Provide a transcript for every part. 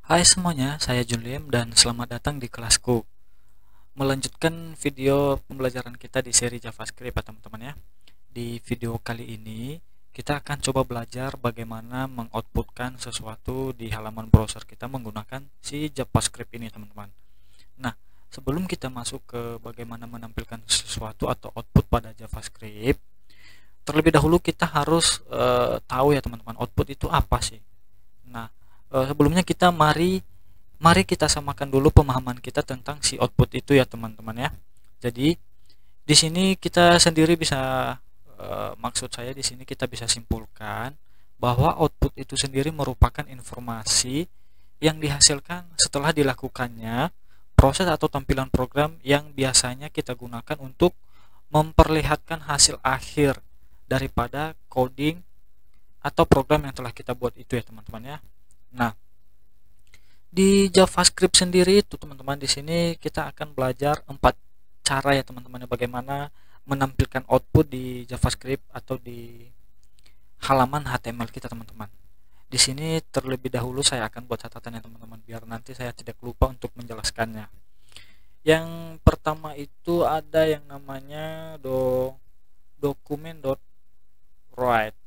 Hai semuanya, saya Julian dan selamat datang di kelasku. Melanjutkan video pembelajaran kita di seri JavaScript ya teman-teman ya. Di video kali ini kita akan coba belajar bagaimana mengoutputkan sesuatu di halaman browser kita menggunakan si JavaScript ini teman-teman. Nah, sebelum kita masuk ke bagaimana menampilkan sesuatu atau output pada JavaScript, terlebih dahulu kita harus tahu ya teman-teman, output itu apa sih. Nah, sebelumnya mari kita samakan dulu pemahaman kita tentang si output itu ya teman-teman ya. Jadi di sini kita sendiri bisa maksud saya di sini kita bisa simpulkan bahwa output itu sendiri merupakan informasi yang dihasilkan setelah dilakukannya proses atau tampilan program yang biasanya kita gunakan untuk memperlihatkan hasil akhir daripada coding atau program yang telah kita buat itu ya teman-teman ya. Nah, di JavaScript sendiri itu teman-teman, di sini kita akan belajar 4 cara ya teman-teman, bagaimana menampilkan output di JavaScript atau di halaman HTML kita teman-teman. Di sini terlebih dahulu saya akan buat catatan ya teman-teman, biar nanti saya tidak lupa untuk menjelaskannya. Yang pertama itu ada yang namanya document.write.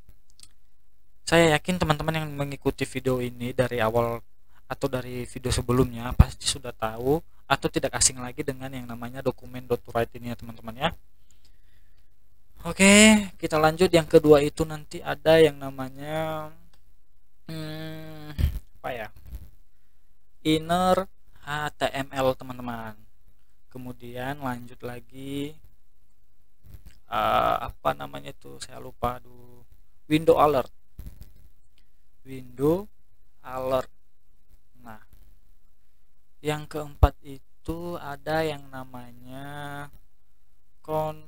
Saya yakin teman-teman yang mengikuti video ini dari awal atau dari video sebelumnya pasti sudah tahu atau tidak asing lagi dengan yang namanya document.write ini ya teman-teman ya. Oke, kita lanjut. Yang kedua itu nanti ada yang namanya apa ya, inner HTML teman-teman. Kemudian lanjut lagi apa namanya itu, saya lupa, window alert. Nah, yang keempat itu ada yang namanya console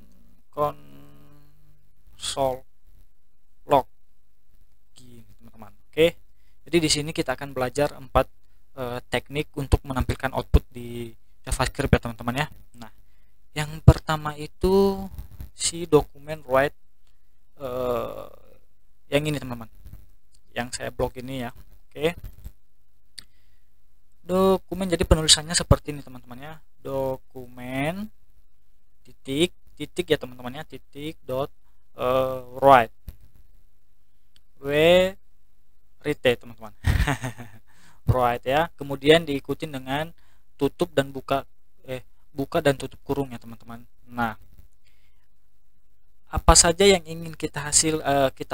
log gini teman-teman. Oke, jadi di sini kita akan belajar 4 teknik untuk menampilkan output di JavaScript ya teman-teman ya. Nah, yang pertama itu si dokumen write yang ini teman-teman, yang saya blok ini ya. Oke, dokumen, jadi penulisannya seperti ini teman-teman ya, dokumen titik ya teman-teman ya, titik dot write teman-teman write ya, kemudian diikuti dengan tutup dan buka dan tutup kurung ya teman-teman. Nah, apa saja yang ingin kita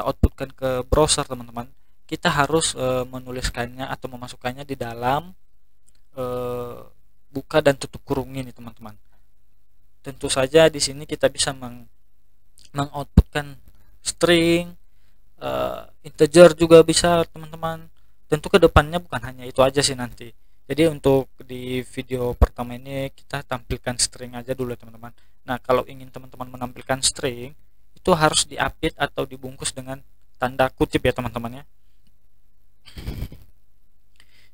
outputkan ke browser teman-teman, kita harus menuliskannya atau memasukkannya di dalam buka dan tutup kurung ini teman-teman. Tentu saja di sini kita bisa mengoutputkan string, integer juga bisa teman-teman. Tentu kedepannya bukan hanya itu aja sih nanti. Jadi untuk di video pertama ini kita tampilkan string aja dulu ya teman-teman. Nah, kalau ingin teman-teman menampilkan string itu harus di-update atau dibungkus dengan tanda kutip ya teman-teman ya.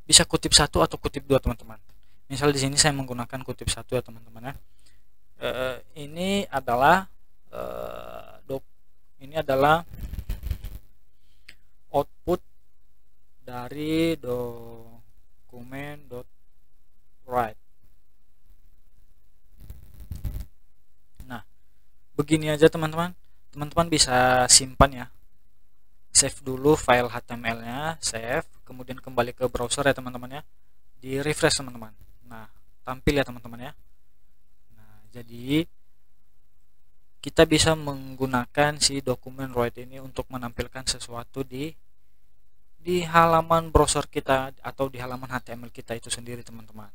Bisa kutip 1 atau kutip 2 teman-teman. Misal di sini saya menggunakan kutip 1 ya teman-teman ya. Ini adalah output dari document.write. Nah, begini aja teman-teman. Teman-teman bisa simpan ya, save dulu file HTML-nya, save, kemudian kembali ke browser ya teman-teman ya, di refresh teman-teman. Nah, tampil ya teman-teman ya. Nah, jadi kita bisa menggunakan si dokumen write ini untuk menampilkan sesuatu di halaman browser kita atau di halaman HTML kita itu sendiri teman-teman.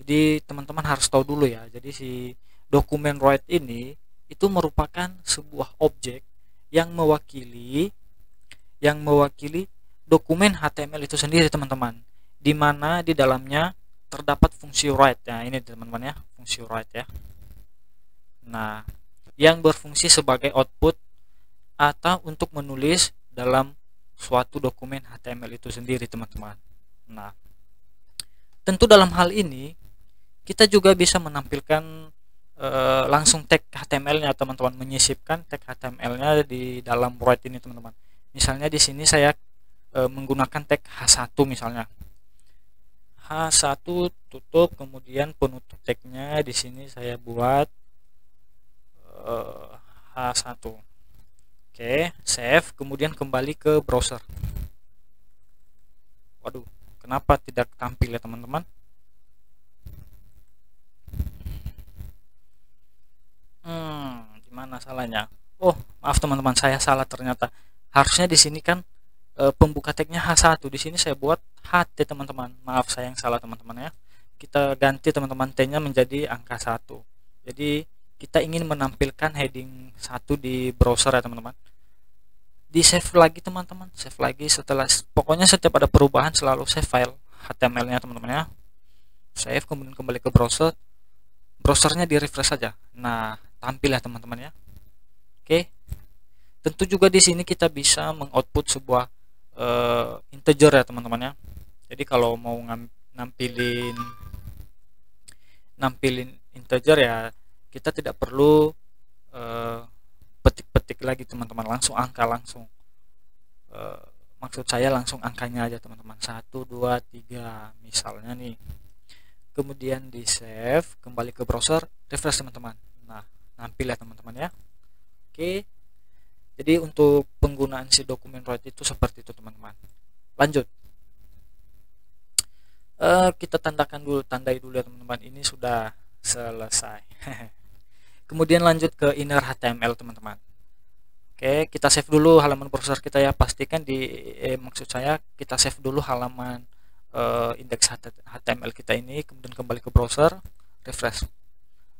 Jadi teman-teman harus tahu dulu ya, jadi si dokumen write ini itu merupakan sebuah objek yang mewakili dokumen HTML itu sendiri teman-teman, di mana di dalamnya terdapat fungsi write ya, ini teman-teman ya, fungsi write ya. Nah, yang berfungsi sebagai output atau untuk menulis dalam suatu dokumen HTML itu sendiri teman-teman. Nah, tentu dalam hal ini kita juga bisa menampilkan langsung tag HTML-nya teman-teman, menyisipkan tag HTML-nya di dalam write ini teman-teman. Misalnya di sini saya menggunakan tag H1 misalnya. H1 tutup, kemudian penutup tagnya di sini saya buat H1. Oke, save, kemudian kembali ke browser. Waduh, kenapa tidak tampil ya teman-teman? Gimana salahnya? Oh, maaf teman-teman, saya salah ternyata. Harusnya di sini kan pembuka tagnya H1, di sini saya buat HT teman-teman. Maaf, saya yang salah teman-teman ya. Kita ganti teman-teman, T-nya menjadi angka 1. Jadi kita ingin menampilkan heading 1 di browser ya teman-teman. Di save lagi teman-teman, save lagi setelah, pokoknya setiap ada perubahan selalu save file HTML-nya teman-teman ya. Save, kemudian kembali ke browser. Browsernya di refresh saja. Nah, tampil ya teman-teman ya. Oke. Tentu juga di sini kita bisa mengoutput sebuah integer ya teman-teman ya. Jadi kalau mau nampilin integer ya, kita tidak perlu petik-petik lagi teman-teman, langsung angka, langsung maksud saya langsung angkanya aja teman-teman, 1, 2, 3 misalnya nih. Kemudian di save, kembali ke browser, refresh teman-teman. Nah, nampil ya teman-teman ya. Oke, jadi untuk penggunaan si dokumen write itu seperti itu teman-teman. Lanjut, kita tandai dulu ya teman-teman, ini sudah selesai. Kemudian lanjut ke inner HTML teman-teman. Oke, kita save dulu halaman browser kita ya. Pastikan maksud saya kita save dulu halaman indeks HTML kita ini, kemudian kembali ke browser, refresh.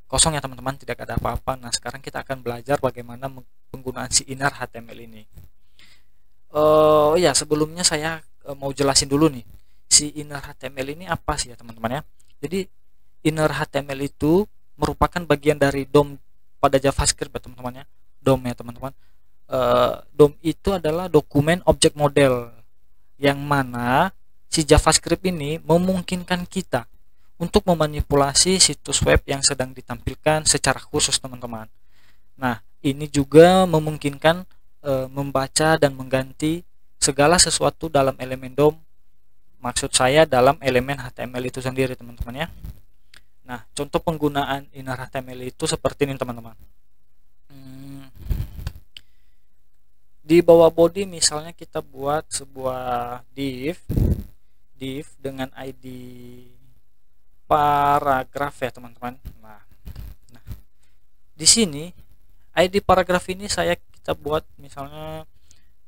Kosong ya teman-teman, tidak ada apa-apa. Nah, sekarang kita akan belajar bagaimana penggunaan si inner HTML ini. Ya, sebelumnya saya mau jelasin dulu nih, si inner HTML ini apa sih ya teman-teman ya. Jadi inner HTML itu merupakan bagian dari DOM pada JavaScript ya teman-teman ya. DOM ya teman-teman. DOM itu adalah dokumen objek model, yang mana si JavaScript ini memungkinkan kita untuk memanipulasi situs web yang sedang ditampilkan secara khusus teman-teman. Nah, ini juga memungkinkan membaca dan mengganti segala sesuatu dalam elemen DOM, maksud saya dalam elemen HTML itu sendiri teman-teman ya. Nah, contoh penggunaan inner HTML itu seperti ini teman-teman. Di bawah body misalnya kita buat sebuah div dengan ID paragraf ya teman-teman. Nah, di sini ID paragraf ini kita buat misalnya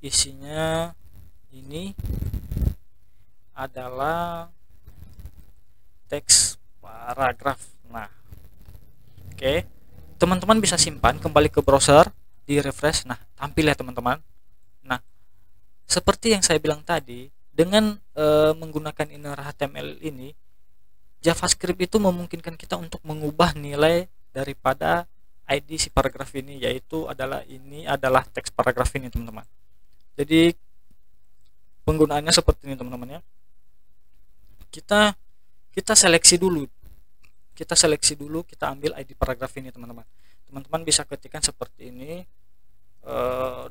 isinya ini adalah teks paragraf. Nah, oke, teman-teman bisa simpan, kembali ke browser, di refresh. Nah, tampil ya teman-teman. Nah, seperti yang saya bilang tadi, dengan menggunakan inner HTML ini, JavaScript itu memungkinkan kita untuk mengubah nilai daripada ID si paragraf ini, yaitu ini adalah teks paragraf ini teman-teman. Jadi penggunaannya seperti ini teman-teman ya. Kita seleksi dulu, kita ambil ID paragraf ini teman-teman. Teman-teman bisa ketikkan seperti ini,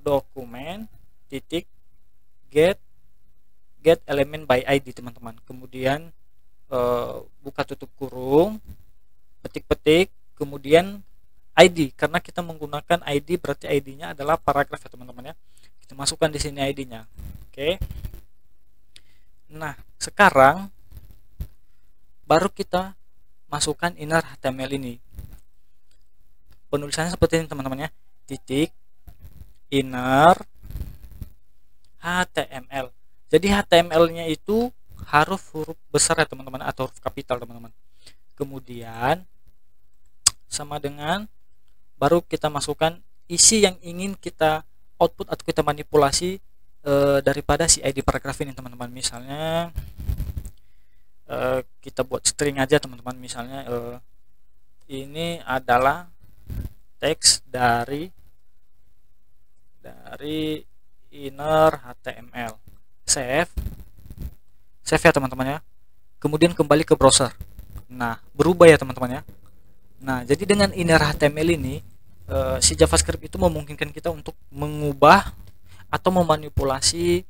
dokumen titik get element by ID teman-teman. Kemudian buka tutup kurung, petik-petik, kemudian ID, karena kita menggunakan ID berarti ID-nya adalah paragraf ya teman-teman ya. Kita masukkan di sini ID-nya. Oke. Nah, sekarang baru kita masukkan inner HTML ini. Penulisannya seperti ini teman-teman ya. Titik inner HTML. Jadi HTML-nya itu huruf besar ya teman-teman, atau huruf kapital teman-teman. Kemudian sama dengan baru kita masukkan isi yang ingin kita output atau kita manipulasi daripada si ID paragraf ini teman-teman. Misalnya kita buat string aja teman-teman, misalnya ini adalah teks dari inner HTML. Save ya teman-teman ya. Kemudian kembali ke browser. Nah, berubah ya teman-teman ya. Nah, jadi dengan inner HTML ini si JavaScript itu memungkinkan kita untuk mengubah atau memanipulasi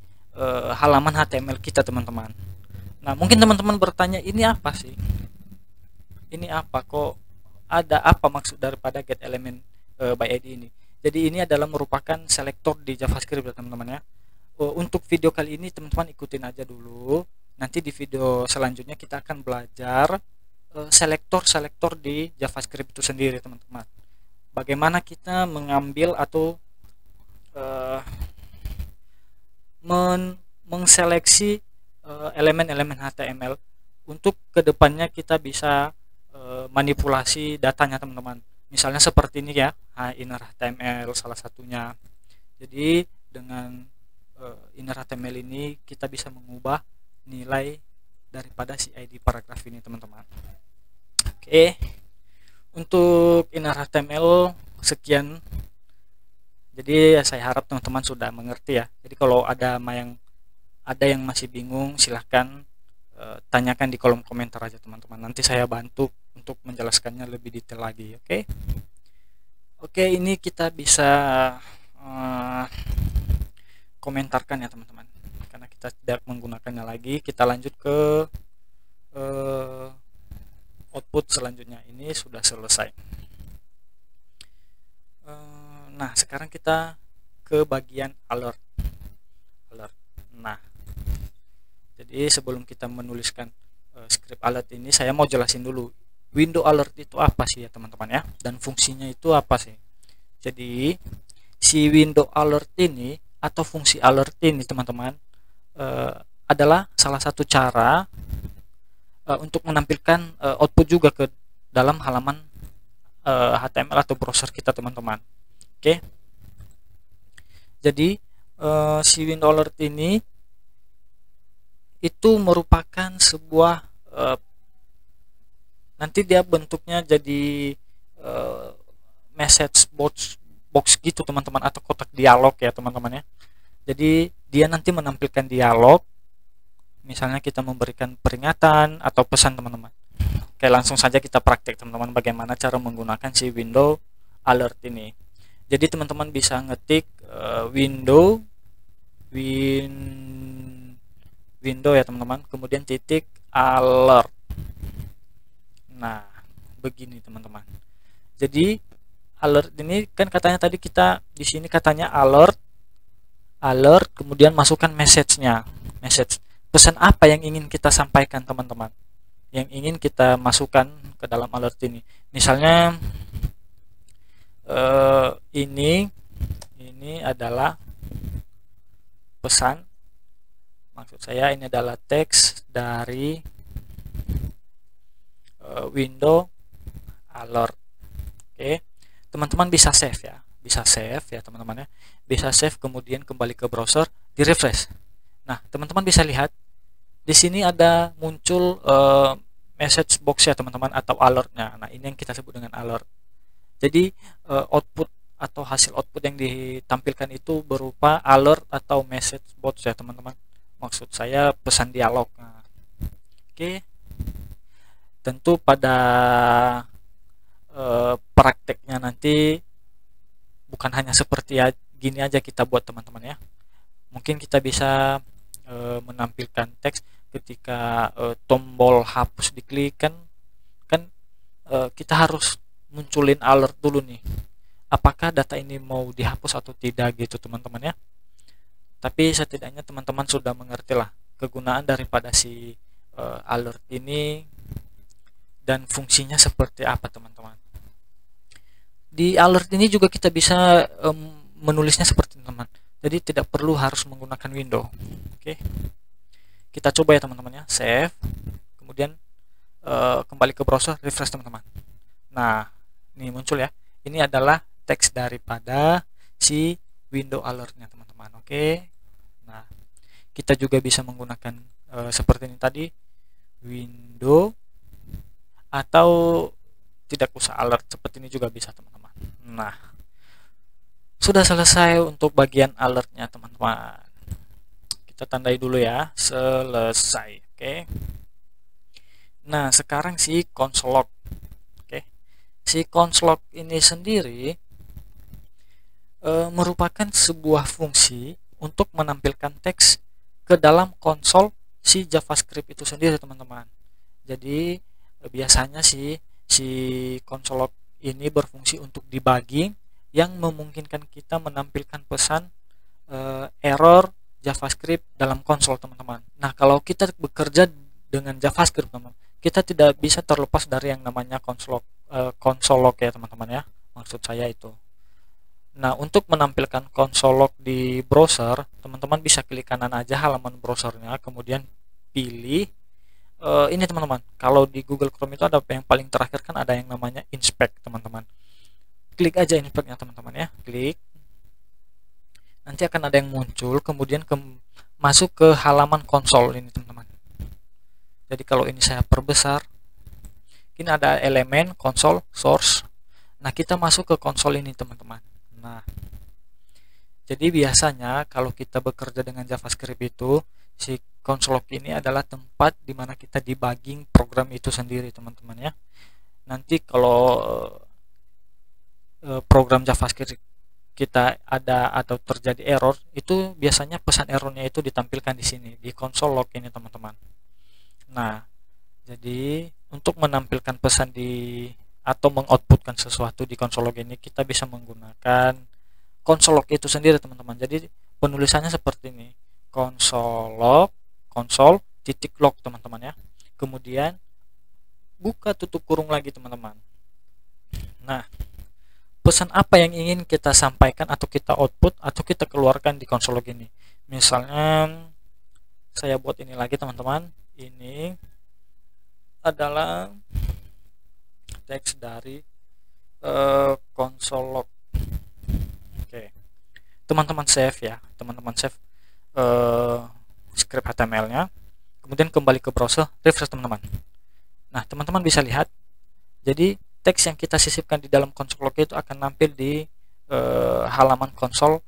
halaman HTML kita teman-teman. Nah, mungkin teman-teman bertanya, ini apa sih? Ini apa kok? Ada apa maksud daripada get element by ID ini? Jadi ini adalah merupakan selektor di JavaScript ya teman-teman ya. Untuk video kali ini teman-teman ikutin aja dulu. Nanti di video selanjutnya kita akan belajar selektor-selektor di JavaScript itu sendiri teman-teman. Bagaimana kita mengambil atau mengseleksi elemen-elemen HTML untuk kedepannya kita bisa manipulasi datanya teman-teman. Misalnya seperti ini ya, inner HTML salah satunya. Jadi dengan inner HTML ini kita bisa mengubah nilai daripada si ID paragraf ini teman-teman. Oke, untuk inner HTML sekian. Jadi saya harap teman-teman sudah mengerti ya. Jadi kalau ada yang masih bingung, silahkan tanyakan di kolom komentar aja teman-teman. Nanti saya bantu untuk menjelaskannya lebih detail lagi. Oke, ini kita bisa komentarkan ya teman-teman. Karena kita tidak menggunakannya lagi, kita lanjut ke output selanjutnya. Ini sudah selesai. Nah, sekarang kita ke bagian alert. Nah, jadi sebelum kita menuliskan script alert ini, saya mau jelasin dulu window alert itu apa sih ya teman-teman ya, dan fungsinya itu apa sih. Jadi si window alert ini atau fungsi alert ini teman-teman adalah salah satu cara untuk menampilkan output juga ke dalam halaman HTML atau browser kita teman-teman. Oke, jadi si window alert ini itu merupakan sebuah nanti dia bentuknya jadi message box gitu teman-teman, atau kotak dialog ya teman-teman ya. Jadi dia nanti menampilkan dialog, misalnya kita memberikan peringatan atau pesan teman-teman. Oke, langsung saja kita praktek teman-teman bagaimana cara menggunakan si window alert ini. Jadi teman-teman bisa ngetik window ya teman-teman, kemudian titik alert. Nah, begini teman-teman. Jadi alert ini kan katanya tadi kita di sini katanya alert, kemudian masukkan message-nya. Message. Pesan apa yang ingin kita sampaikan teman-teman? Yang ingin kita masukkan ke dalam alert ini. Misalnya ini adalah pesan, maksud saya ini adalah teks dari window alert. Oke, teman-teman bisa save ya teman-teman ya, bisa save kemudian kembali ke browser, di refresh. Nah, teman-teman bisa lihat di sini ada muncul message box ya teman-teman, atau alertnya. Nah, ini yang kita sebut dengan alert. Jadi output atau hasil output yang ditampilkan itu berupa alert atau message box ya teman-teman. Maksud saya pesan dialog. Nah, oke, tentu pada prakteknya nanti bukan hanya seperti gini aja kita buat teman-teman ya. Mungkin kita bisa menampilkan teks ketika tombol hapus diklik kan kita harus munculin alert dulu nih, apakah data ini mau dihapus atau tidak gitu teman-teman ya. Tapi setidaknya teman-teman sudah mengerti lah kegunaan daripada si alert ini dan fungsinya seperti apa teman-teman. Di alert ini juga kita bisa menulisnya seperti teman-teman, jadi tidak perlu harus menggunakan window. Oke, kita coba ya teman-teman ya, save, kemudian kembali ke browser, refresh teman-teman. Nah, ini muncul ya, ini adalah teks daripada si window alertnya teman-teman. Oke, nah kita juga bisa menggunakan seperti ini tadi, window, atau tidak usah alert, seperti ini juga bisa teman-teman. Nah, sudah selesai untuk bagian alertnya teman-teman. Kita tandai dulu ya, selesai. Oke, nah sekarang si console log. Si console log ini sendiri merupakan sebuah fungsi untuk menampilkan teks ke dalam konsol si JavaScript itu sendiri teman-teman. Jadi biasanya si console log ini berfungsi untuk debugging yang memungkinkan kita menampilkan pesan error JavaScript dalam konsol teman-teman. Nah, kalau kita bekerja dengan JavaScript teman-teman, kita tidak bisa terlepas dari yang namanya console log ya teman-teman ya. Maksud saya itu. Nah, untuk menampilkan console log di browser, teman-teman bisa klik kanan aja halaman browsernya, kemudian pilih ini teman-teman. Kalau di Google Chrome itu ada yang paling terakhir kan ada yang namanya inspect teman-teman. Klik aja inspectnya teman-teman ya, klik. Nanti akan ada yang muncul, kemudian masuk ke halaman konsol ini teman-teman. Jadi kalau ini saya perbesar, ini ada elemen konsol source. Nah, kita masuk ke konsol ini teman-teman. Nah, jadi biasanya kalau kita bekerja dengan JavaScript itu, si console log ini adalah tempat di mana kita debugging program itu sendiri teman-teman ya. Nanti kalau program JavaScript kita ada atau terjadi error, itu biasanya pesan errornya itu ditampilkan di sini di console log ini teman-teman. Nah, jadi untuk menampilkan pesan atau mengoutputkan sesuatu di console log ini, kita bisa menggunakan console log itu sendiri teman-teman. Jadi penulisannya seperti ini, console log, console titik log teman-teman ya. Kemudian buka tutup kurung lagi teman-teman. Nah, pesan apa yang ingin kita sampaikan atau kita output atau kita keluarkan di console log ini. Misalnya saya buat ini lagi teman-teman. Ini adalah teks dari console log. Oke, teman-teman save ya, teman-teman save script HTML-nya, kemudian kembali ke browser, refresh teman-teman. Nah, teman-teman bisa lihat, jadi teks yang kita sisipkan di dalam console log itu akan nampil di halaman konsol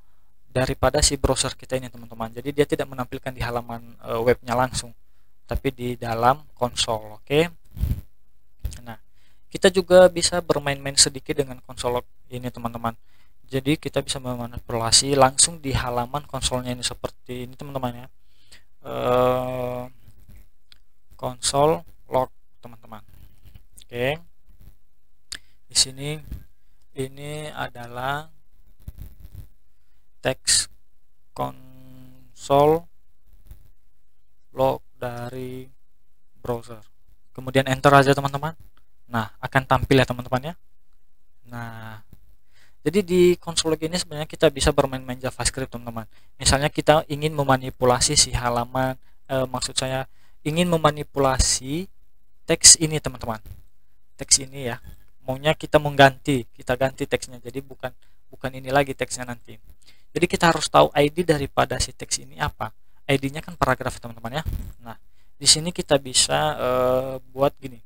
daripada si browser kita ini teman-teman. Jadi dia tidak menampilkan di halaman webnya langsung, tapi di dalam konsol. Oke. Nah, kita juga bisa bermain-main sedikit dengan console log ini teman-teman. Jadi kita bisa memanipulasi langsung di halaman konsolnya ini seperti ini teman-teman ya. Console log teman-teman. Oke. Di sini ini adalah teks console log dari browser. Kemudian enter aja teman-teman. Nah, akan tampil ya teman-teman ya. Nah, jadi di console log ini sebenarnya kita bisa bermain-main JavaScript teman-teman. Misalnya kita ingin memanipulasi si halaman, maksud saya ingin memanipulasi teks ini teman-teman. Teks ini ya. Maunya kita ganti teksnya. Jadi bukan ini lagi teksnya nanti. Jadi kita harus tahu ID daripada si teks ini apa. ID-nya kan paragraf teman-teman ya. Nah, di sini kita bisa buat gini.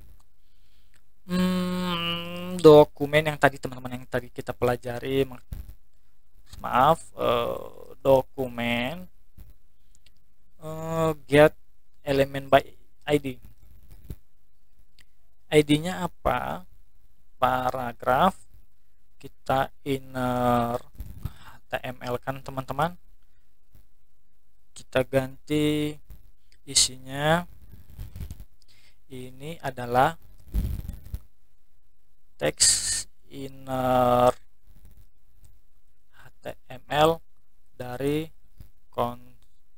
Dokumen yang tadi teman-teman yang tadi kita pelajari, dokumen get element by ID. ID-nya apa? Paragraf. Kita inner HTML kan teman-teman. Kita ganti isinya. Ini adalah teks inner HTML dari console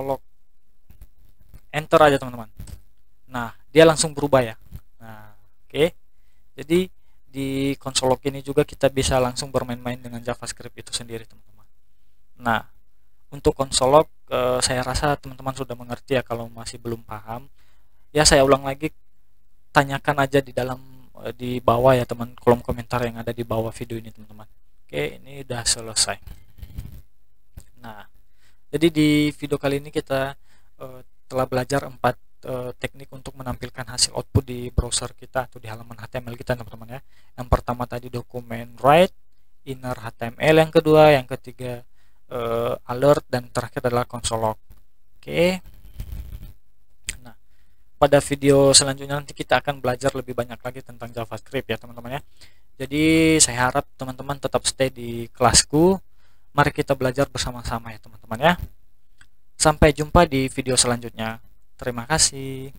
log. Enter aja teman-teman. Nah, dia langsung berubah ya. Nah, oke. Jadi di console log ini juga kita bisa langsung bermain-main dengan JavaScript itu sendiri teman-teman. Nah, untuk console log saya rasa teman-teman sudah mengerti ya. Kalau masih belum paham ya, saya ulang lagi, tanyakan aja di bawah ya teman, kolom komentar yang ada di bawah video ini teman-teman. Oke, ini udah selesai. Nah, jadi di video kali ini kita telah belajar 4 teknik untuk menampilkan hasil output di browser kita atau di halaman HTML kita teman-teman ya. Yang pertama tadi dokumen write, inner HTML, yang kedua, yang ketiga alert, dan terakhir adalah console log. Oke. Nah, pada video selanjutnya nanti kita akan belajar lebih banyak lagi tentang JavaScript ya teman-teman ya. Jadi saya harap teman-teman tetap stay di kelasku. Mari kita belajar bersama-sama ya teman-teman ya. Sampai jumpa di video selanjutnya. Terima kasih.